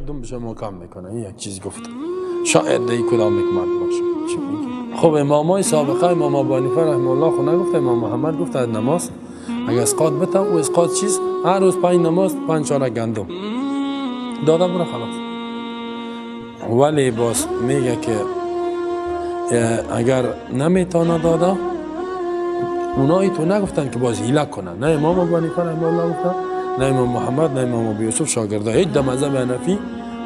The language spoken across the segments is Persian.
دوم بشه محکم میکنه. این یک چیز گفت شاید دی کدام حکمت باشه. چی میگی؟ خب امامای سابقه امام ابو حنیفه رحمه الله خو نگفته، امام محمد گفته از نماز اگه اسقاط بته او اسقاط چیز هر روز 5 نماز 5 چارک گندم داده بره خلاص. ولی باز میگه که اگر نمیتونه داده اونایی تو نگفتن که باز هیله کنن، نه امام ابو حنیفه رحمه الله گفتن، نه امام محمد، نه امام ابو یوسف شاگردا هیچ در مذهب حنفی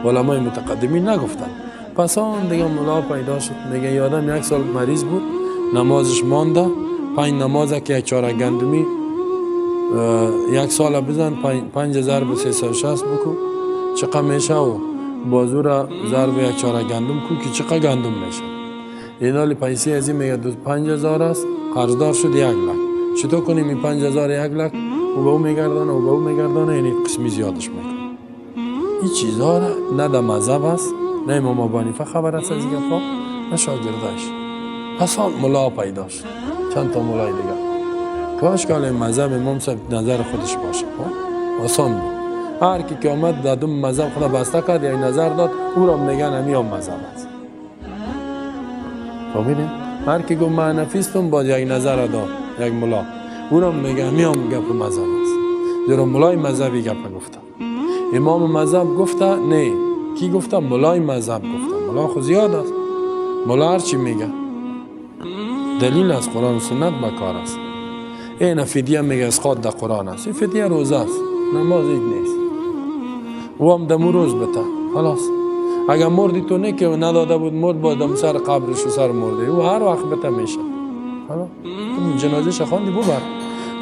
علمای متقدمین نگفتن. پس آن دیگه ملا پیدا شد. میگه یادم یک سال مریض بود، نمازش مانده، 5 نمازه که یک چارک گندمی یک سال بزن 5 ضرب 360 بکن چقدر میشه و بازو را ضرب یک چارک گندم کو که چقدر گندم میشه. این حالی پیسی از این میگه 5000 است، قرضدار شد 1 لک. چطور کنیم این 5000 1 لک او به او میگردانه و به او میگردانه، یعنی قسمی زیادش میکنه. این چیزها را نه در مذهب است، نه امام ابو حنیفه خبر است از این گپا، نه شاگرداش. پس آن ملا پیدا شد، چند تا ملای دیگه. کاش که این مذهب امام صاحب نظر خودش باشه، آسان بود. هر کی که آمد در دوم مذهب خدا بسته کرد یا نظر داد او را میگن همیان مذهب است. فهمیدین؟ هر کی گفت من حنفیستم باز یک نظر داد یک ملا او را میگه همیان گپ مذهب است. زیرا ملای مذهبی گپ گفته، امام مذهب گفته نه. کی گفته؟ ملای مذهب گفته. ملا خود زیاد است، ملا هر چی میگه دلیل از قرآن و سنت بکار است. این فدیه میگه اسقاط در قرآن است، این فدیه روزه است، نماز هیچ نیست. و هم دمو روز بته خلاص. اگر مردی تو نه که نداده بود مرد با دم سر قبرش و سر مرده و هر وقت بته میشه. حالا جنازه شخواندی ببر،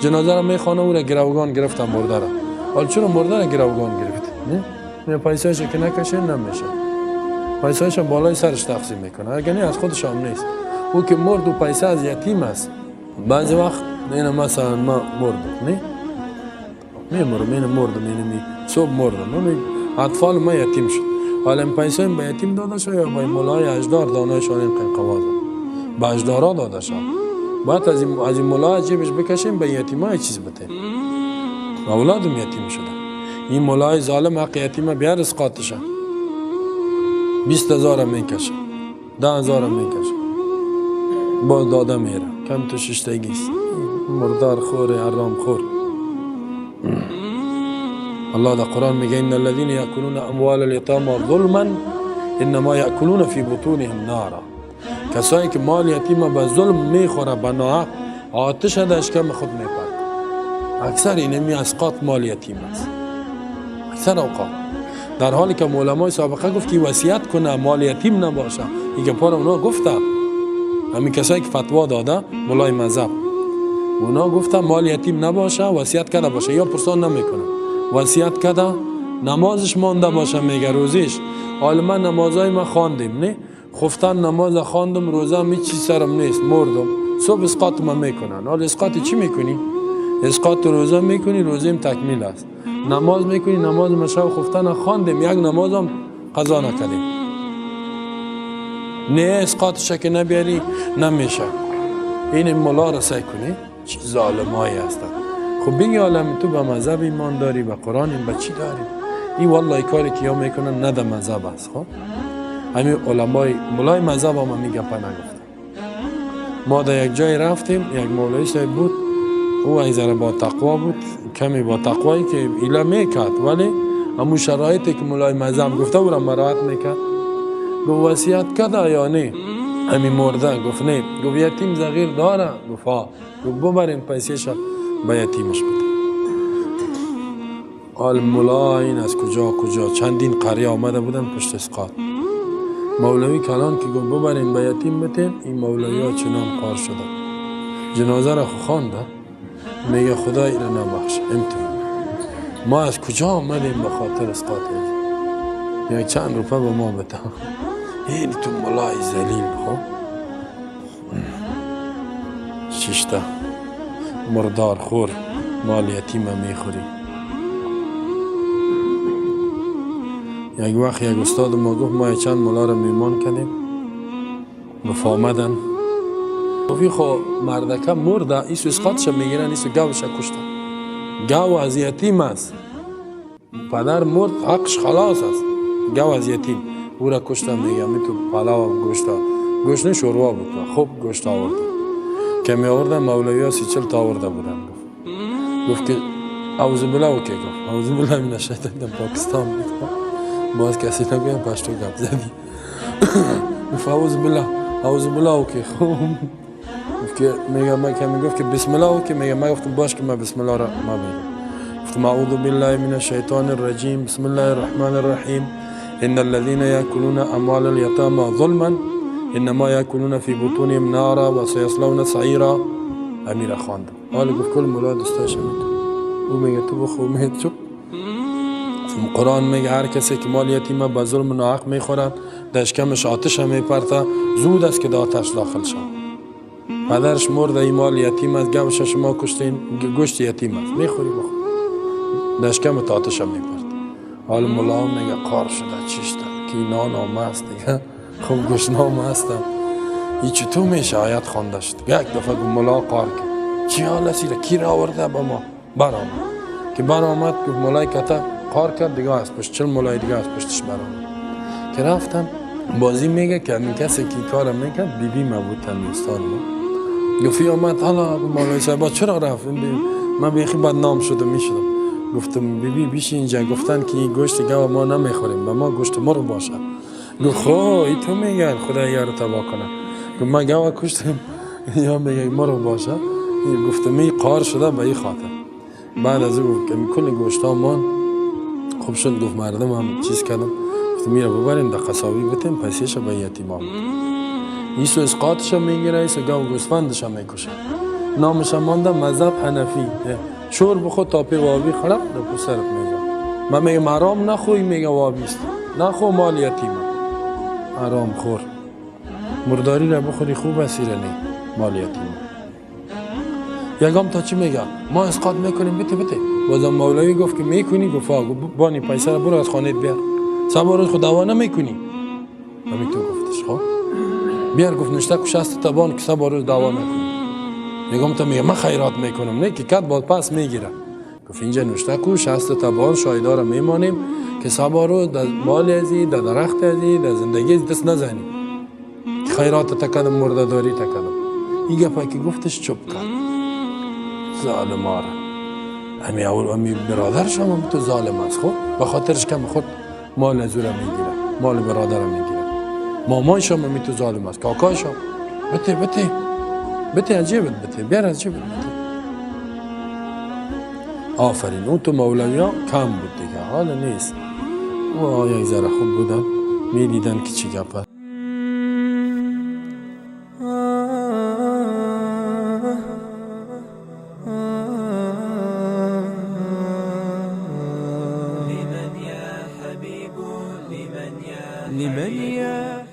جنازه را میخوانه او را گروگان گرفتن مرده را. حالا چرا مرده را گروگان گرفت؟ نه پیسایش که نکشه نمیشه، پیسایش بالای سرش تقسیم میکنه. اگر نه از خودش هم نیست. او که مرد و پیسه از یتیم است. بعضی وقت نه مثلا ما مردم نه میمرم، این مردم اینمی صبح مردم، اطفال ما یتیم شد. حالا این پیسه این به یتیم داده شد یا با ملای اجدار دانایشان این قنقوازه به اجدارا داده شد. باید از این ملا جیبش بکشیم به یتیمای چیز بته. اولادم یتیم شده. این ملای ظالم حق یتیمه بیار اسقاطشه 20,000 میکشه، 10,000 میکشه، با داده میره. کم تو ششتگیست، مردار خوره، حرام خور. الله در قرآن میگه ان الذين ياكلون اموال اليتامى ظلما انما ياكلون في بطونهم نارا. کسایی که مال یتیم به ظلم میخوره به ناحق آتش در اشکم خود میپره. اکثر اینمی اسقاط مال یتیم است، اکثر اوقات. در حالی که علمای سابقه گفت که وصیت کنه مال یتیم نباشه. این گپا را اونا گفته، همین کسایی که فتوا داده مولای مذهب اونا گفتن مال یتیم نباشه، وصیت کرده باشه یا پرسان نمیکنه. وصیت کرده نمازش مانده باشه، میگه روزیش حالا من نمازای ما خواندیم نه خفتن نماز خواندم روزه می چی سرم نیست مردم صبح اسقاط ما میکنن. حالا اسقاط چی میکنی؟ اسقاط روزه میکنی، روزیم تکمیل است. نماز میکنی، نماز مشاو خفتن خواندیم، یک نمازم قضا نکردیم. نه اسقاطش که نبیاری نمیشه. این مولا را سعی کنی چه ظالمایی هستند. خب بگی عالم تو به مذهب ایمان داری، به قرآن این به چی داری؟ این والله کاری که یا میکنن نه در مذهب است. خب همین علمای مولای مذهب هم میگه پا نگفتن. ما در یک جای رفتیم، یک مولای صاحب بود، او ایزاره با تقوا بود، کمی با تقوایی که ایله میکرد، ولی همون شرایطی که مولای مذهب گفته او را مراعات میکرد. گفت وصیت کرده یا نه؟ همین مرده. گفت نه. گفت یتیم صغیر داره؟ گفت ها. گفت ببرین پیسیش به یتیمش بده. حال مولا این از کجا چندین قریه آمده بودن پشت اسقاط. مولوی کلان که گفت ببرین به یتیم بتین، این مولوی ها چنان قار شده. جنازه را خوانده، میگه خدا این را نبخشه. ما از کجا آمدیم به خاطر اسقاط؟ یک چند روپه به ما بده. این تو مولای ذلیل. خب ششته مردار خور مال یتیمه میخوری. یک وقت یک استاد ما گفت ما چند مولا را میمان کردیم و آمدن گفتی خو مردکه مرده ایسو اسقاطش میگیرن، ایسو گوش کشتن. گو از یتیم است، پدر مرد حقش خلاص است. گاو از یتیم او را کشتم. میگم می تو پلاو گوشت نه شوروا بود خوب گوشت آورد که می آوردم مولوی ها 30-40 تا آورده بودن. گفت که اعوذ بالله اوکی گفت اعوذ بالله من الشیطان پاکستان بود باز کسی نگویم پشتو گپ زدی گفت اعوذ بالله اوکی خوب گفت که میگم من که میگفت که بسم الله اوکی میگم من گفتم باش که من بسم الله را ما بگم گفتم اعوذ بالله من الشیطان الرجیم بسم الله الرحمن الرحیم ان الذين ياكلون اموال اليتامى ظلما انما ياكلون في بطونهم نارا وسيصلون سعيرا. امیر خواند حالا گفت کل مولا دوستاش میتون او میگه تو بخو میگه چوب. قرآن میگه هر کسی که مال یتیمه به ظلم و ناحق میخورد در اشکمش آتش میپرته زود است که در آتش داخل شد. پدرش مرده این مال یتیم است گوش شما کشتین گوشت یتیم است میخوری بخور در اشکمت آتش میپرته. حالا مولا میگه قار شده چیشته که نان آمست دیگه خوب گوشت نام هستم این چطور میشه آیت خوانده شد. یک دفعه گفت مولا قار کرد چی حال است کی را آورده با ما برآمد که برآمد گفت مولای کته قار کرد دیگه از پشت 40 مولای دیگه از پشتش برآمد که رفتم بازی میگه که همین کسی که کار میکرد بیبی ما بود تمیستان ما گفتی آمد حالا مولای صاحب چرا رفت من بیخی بدنام شده میشدم. گفتم بیبی بیشی اینجا گفتن که این گوشت گاو ما نمیخوریم به ما گوشت مرغ باشه. گفت خو ای تو میگن خدا یارو تبا کنه. گفت ما گاو کشتم یا میگه مرغ باشه. گفتم می قار شده به این خاطر. بعد از او گفت که کل گوشتا مان خوب شد گفت مردم هم چیز کردم گفت میره ببرین در قصابی بتیم پیسیش به یتیمان ایسو اسقاطش هم میگیره ایسو گاو گوسفندش هم میکشه. نامش هم مانده مذهب حنفی شور بخود تا پی وابی خراب در پسرت میگه من میگم حرام نخوی میگه وابیست نخو مال یتیمه حرام خور مرداری را بخوری خوب اسیره نی مال یتیمه. یکم تا چی میگه ما اسقاط میکنیم بته بازم مولوی گفت که میکنی گفت بانی پیسه را برو از خانه بیار سبا روز خود دوا نمیکنی همین تو گفتش خب بیار گفت نشته که 60 تا بان که سبا روز دوا نکنی. میگم تا میگه من خیرات میکنم نه که کد باد پس میگیره. گفت اینجا نشته که 60 تا بان شایدار میمانیم که سبا روز در مال ازی در درخت ازی در زندگی ازی دست نزنی خیرات تکدم مردداری تکدم. این گفت که گفتش چوب کرد ظالم آره امی برادر شما تو ظالم است خب به خاطرش کم خود مال از او را میگیره مال برادر را میگیره. مامان شما می تو ظالم است کاکای شما بته عجیبت بته بیار عجیبت بته. آفرین اون تو مولوی ها کم بود دیگه حالا نیست و آیا ذره خوب بودن میدیدن که چی گپه. لمن يا